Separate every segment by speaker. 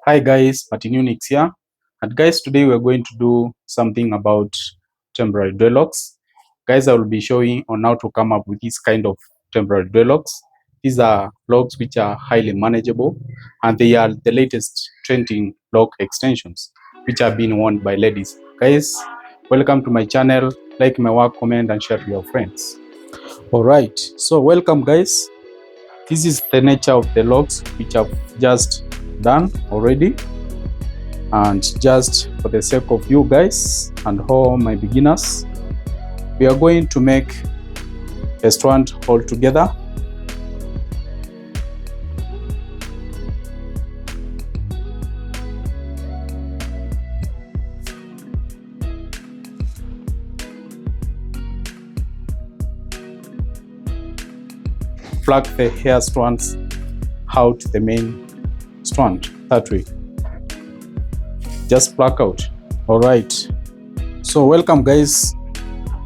Speaker 1: Hi guys, Martin Unix here. And guys, today we are going to do something about temporary dreadlocks. Guys, I will be showing on how to come up with this kind of temporary dreadlocks. These are locks which are highly manageable, and they are the latest trending lock extensions which are being worn by ladies. Guys, welcome to my channel. Like my work, comment and share to your friends. Alright, so welcome guys. This is the nature of the locks which I've just done already, and just for the sake of you guys and all my beginners, we are going to make a strand all together. Plug the hair strands out the main strand that way. Just plug out. All right, so welcome guys.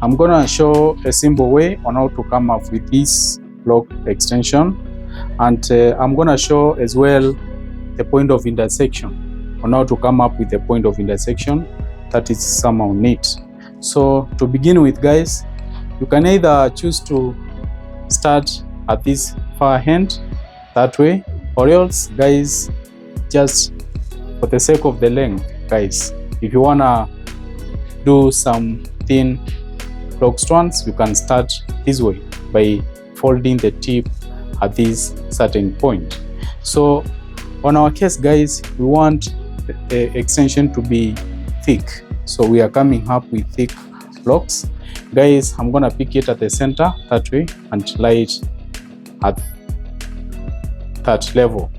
Speaker 1: I'm gonna show a simple way on how to come up with this lock extension, and I'm gonna show as well the point of intersection, on how to come up with the point of intersection that is somehow neat. So to begin with guys, you can either choose to start at this far end that way, or else guys, just for the sake of the length guys, if you wanna do some thin lock strands, you can start this way by folding the tip at this certain point. So on our case guys, we want the extension to be thick, so we are coming up with thick locks guys. I'm gonna pick it at the center that way and lie it at that level.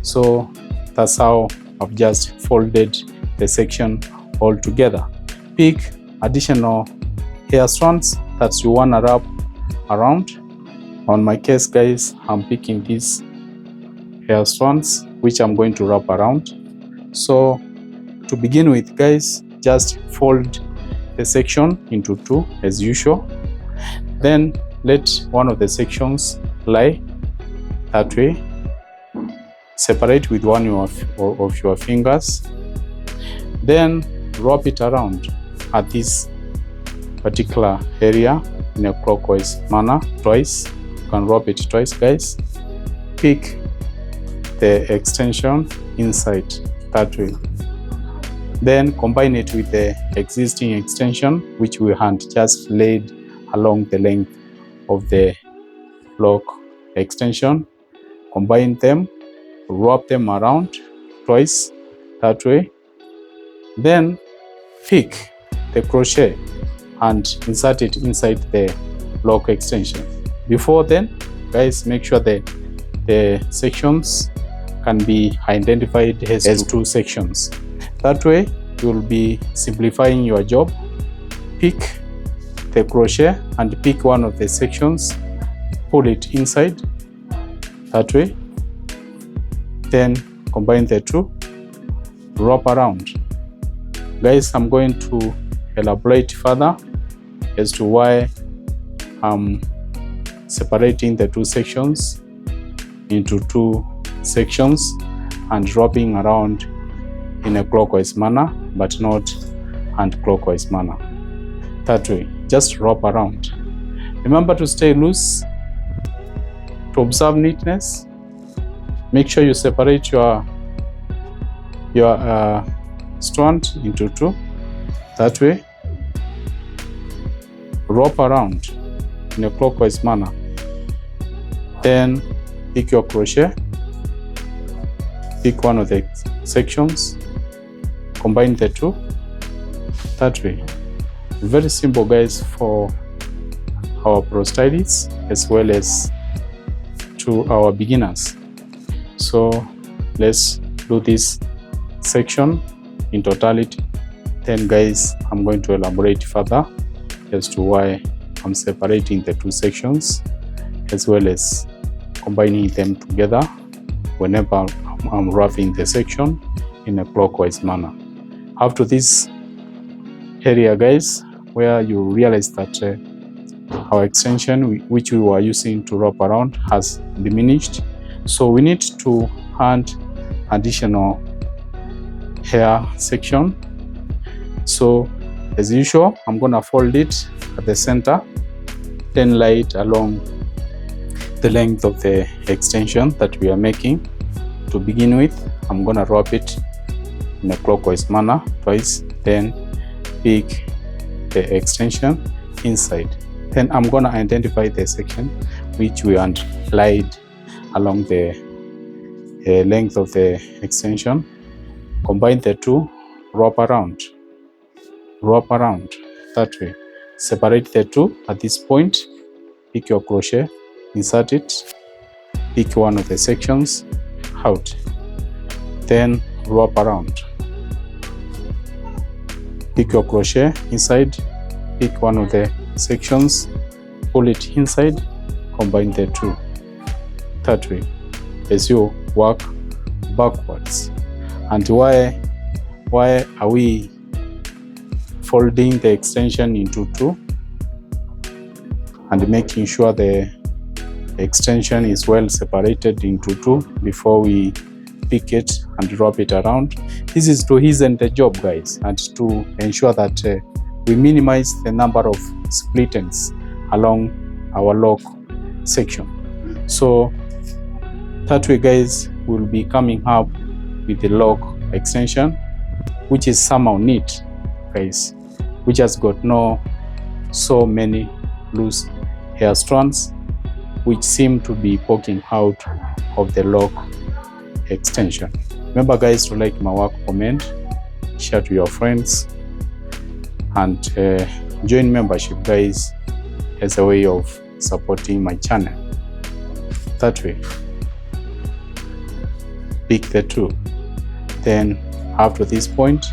Speaker 1: So that's how I've just folded the section all together. Pick additional hair strands that you want to wrap around. On my case guys, I'm picking these hair strands which I'm going to wrap around. So to begin with guys, just fold the section into two as usual, then let one of the sections lie that way. Separate with one of your fingers, then wrap it around at this particular area in a clockwise manner twice. You can wrap it twice guys. Pick the extension inside that way, then combine it with the existing extension which we had just laid along the length of the lock extension. Combine them, wrap them around twice that way, then pick the crochet and insert it inside the lock extension. Before then guys, make sure that the sections can be identified as two sections. That way you will be simplifying your job. Pick the crochet and pick one of the sections, pull it inside that way, then combine the two, wrap around. Guys, I'm going to elaborate further as to why I'm separating the two sections into two sections and wrapping around in a clockwise manner but not anti-clockwise manner. That way, just wrap around. Remember to stay loose. To observe neatness, make sure you separate your strand into two that way. Wrap around in a clockwise manner, then pick your crochet, pick one of the sections, combine the two that way. Very simple guys for our pro stylists as well as to our beginners. So let's do this section in totality, then guys, I'm going to elaborate further as to why I'm separating the two sections as well as combining them together whenever I'm wrapping the section in a clockwise manner. After this area guys, where you realize that our extension which we were using to wrap around has diminished, so we need to add additional hair section. So as usual, I'm gonna fold it at the center, then lay it along the length of the extension that we are making. To begin with, I'm gonna wrap it in a clockwise manner twice, then pick the extension inside. Then I'm gonna identify the section which we laid along the length of the extension. Combine the two, wrap around that way. Separate the two at this point, pick your crochet, insert it, pick one of the sections out, then wrap around. Pick your crochet inside, pick one of the sections, pull it inside, combine the two that way as you work backwards. And why are we folding the extension into two and making sure the extension is well separated into two before we pick it and wrap it around? This is to hasten the job, guys, and to ensure that we minimize the number of split ends along our lock section. So that way, guys, we'll be coming up with the lock extension, which is somehow neat, guys, which has got so many loose hair strands which seem to be poking out of the lock extension. Remember, guys, to like my work, comment, share to your friends, and join membership, guys, as a way of supporting my channel. That way, pick the two. Then after this point,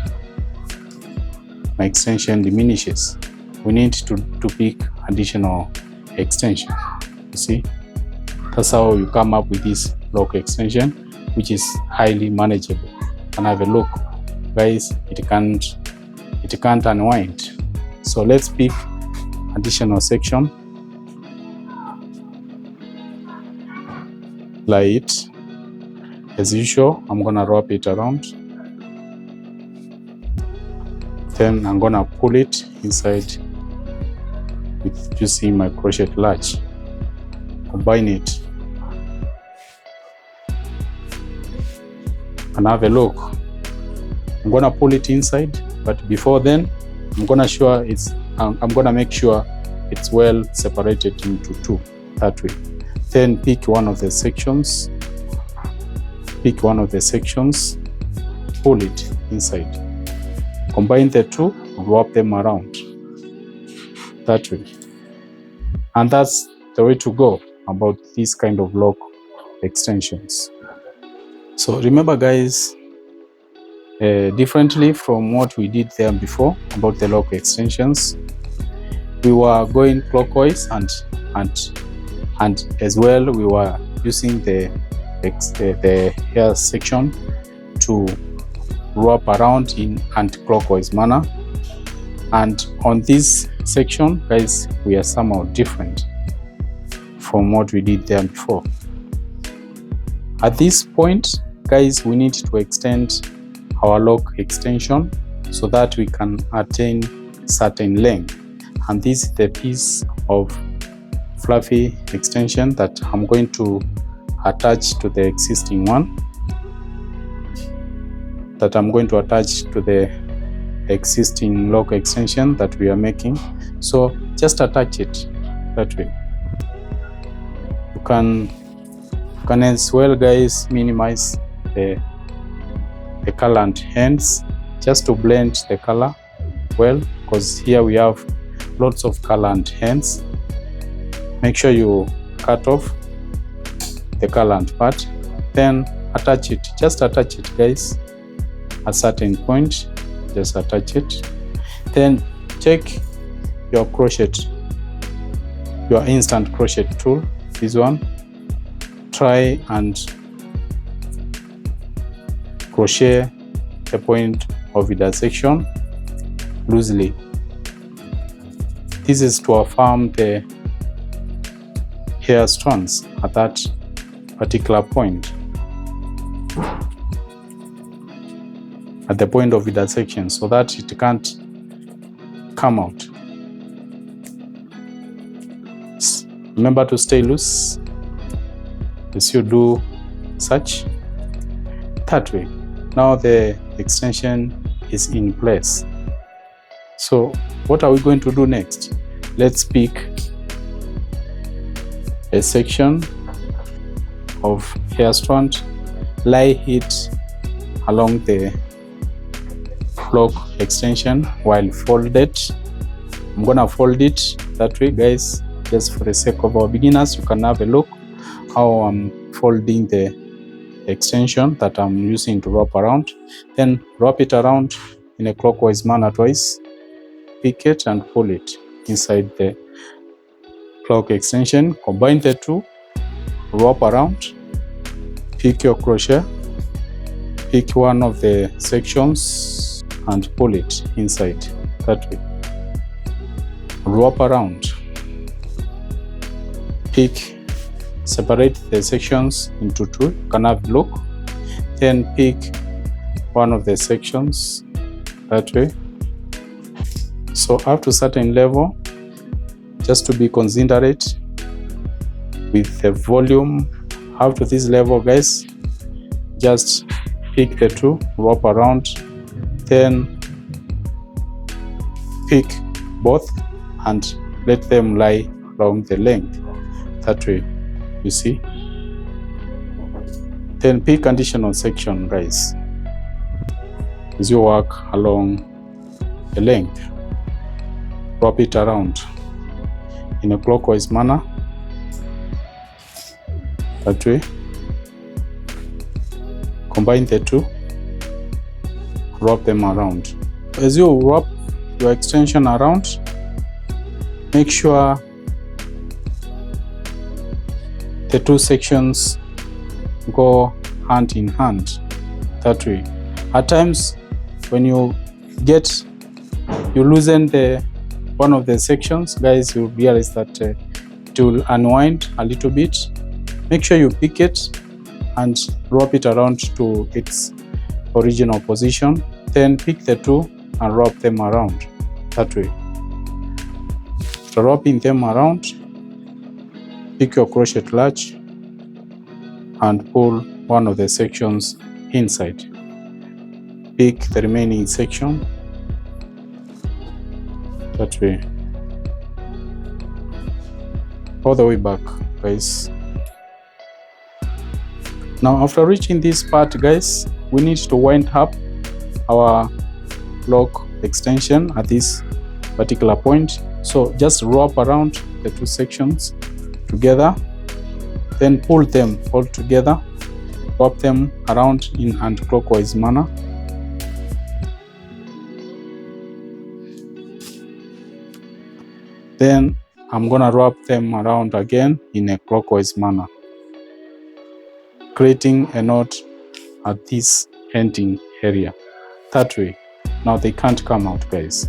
Speaker 1: my extension diminishes. We need to pick additional extension. You see, that's how you come up with this lock extension, which is highly manageable. And have a look, guys, it can't unwind. So let's pick additional section, lay it. As usual, I'm gonna wrap it around, then I'm gonna pull it inside with using my crochet latch. Combine it and have a look. I'm gonna pull it inside, but before then, I'm gonna make sure it's well separated into two that way. Then pick one of the sections, pull it inside, combine the two, wrap them around that way. And that's the way to go about this kind of lock extensions. So remember, guys, differently from what we did there before about the lock extensions, we were going clockwise and as well we were using the hair section to wrap around in anti-clockwise manner. And on this section, guys, we are somehow different from what we did there before. At this point, guys, we need to extend our lock extension so that we can attain certain length. And this is the piece of fluffy extension that I'm going to attach to the existing one, that I'm going to attach to the existing lock extension that we are making. So just attach it that way. You can as well, guys, minimize the color and ends just to blend the color well, because here we have lots of color and ends. Make sure you cut off the color and part, then attach it. Just attach it, guys, at a certain point. Just attach it. Then take your instant crochet tool, this one. Try and crochet the point of intersection loosely. This is to affirm the hair strands at that particular point. at the point of intersection so that it can't come out. Remember to stay loose as you do such. That way. Now the extension is in place. So what are we going to do next? Let's pick a section of hair strand, lie it along the lock extension while folded. I'm gonna fold it that way, guys, just for the sake of our beginners. You can have a look how I'm folding the extension that I'm using to wrap around. Then wrap it around in a clockwise manner twice, pick it and pull it inside the clock extension. Combine the two, wrap around, pick your crochet, pick one of the sections and pull it inside that way. Wrap around, pick, separate the sections into two. You can have look, then pick one of the sections that way. So up to a certain level, just to be considerate with the volume, up to this level, guys, just pick the two, wrap around, then pick both and let them lie along the length that way, you see. Then pick additional section, guys, as you work along the length. Wrap it around in a clockwise manner that way. Combine the two, wrap them around. As you wrap your extension around, make sure the two sections go hand in hand that way. At times when you loosen the one of the sections, guys, you'll realize that it will unwind a little bit. Make sure you pick it and wrap it around to its original position. Then pick the two and wrap them around that way. After wrapping them around, pick your crochet latch and pull one of the sections inside. Pick the remaining section that way, all the way back, guys. Now after reaching this part, guys, we need to wind up our lock extension at this particular point. So just wrap around the two sections together, then pull them all together, wrap them around in anti-clockwise manner. Then I'm gonna wrap them around again in a clockwise manner, creating a knot at this ending area that way. Now they can't come out, guys,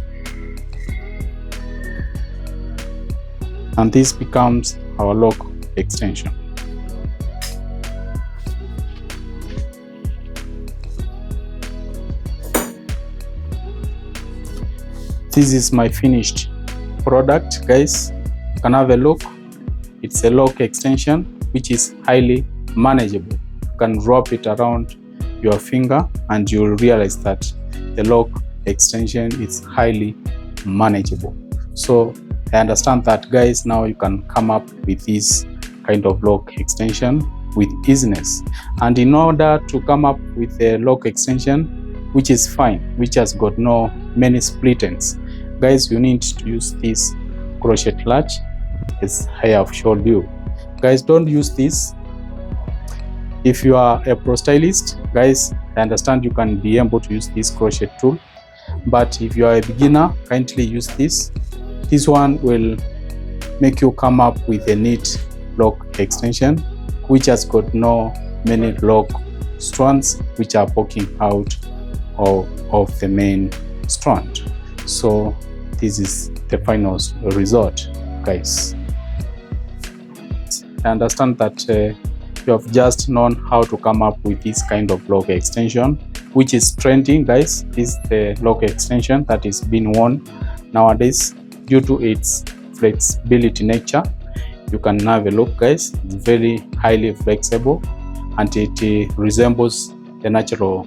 Speaker 1: and this becomes our lock extension. This is my finished product, guys. You can have a look. It's a lock extension which is highly manageable. You can wrap it around your finger and you'll realize that the lock extension is highly manageable. So I understand that, guys, now you can come up with this kind of lock extension with easiness. And in order to come up with a lock extension which is fine, which has got no many split ends, guys, you need to use this crochet latch as I have showed you. Guys, don't use this if you are a pro stylist. Guys, I understand you can be able to use this crochet tool, but if you are a beginner, kindly use this. This one will make you come up with a neat lock extension which has got no many lock strands which are poking out of the main strand. So this is the final result, guys. I understand that you have just known how to come up with this kind of lock extension which is trending, guys, is the lock extension that is being worn nowadays due to its flexibility nature. You can have a look, guys. It's very highly flexible and it resembles the natural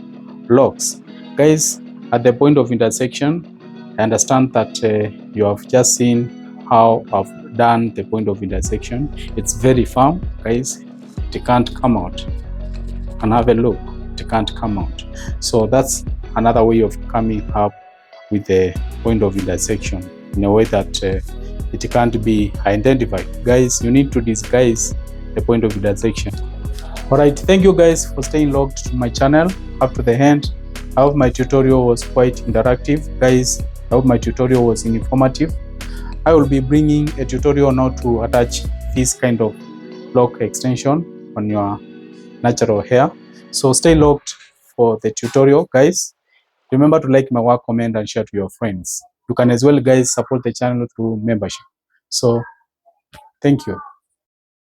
Speaker 1: locks. Guys, at the point of intersection, I understand that you have just seen how I've done the point of intersection. It's very firm, guys. It can't come out. You can have a look. It can't come out. So that's another way of coming up with the point of intersection in a way that it can't be identified. Guys, you need to disguise the point of intersection. Alright, thank you guys for staying logged to my channel up to the end. I hope my tutorial was quite interactive. Guys, I hope my tutorial was informative. I will be bringing a tutorial on how to attach this kind of lock extension on your natural hair. So stay logged for the tutorial, guys. Remember to like my work, comment, and share to your friends. You can as well, guys, support the channel through membership. So, thank you.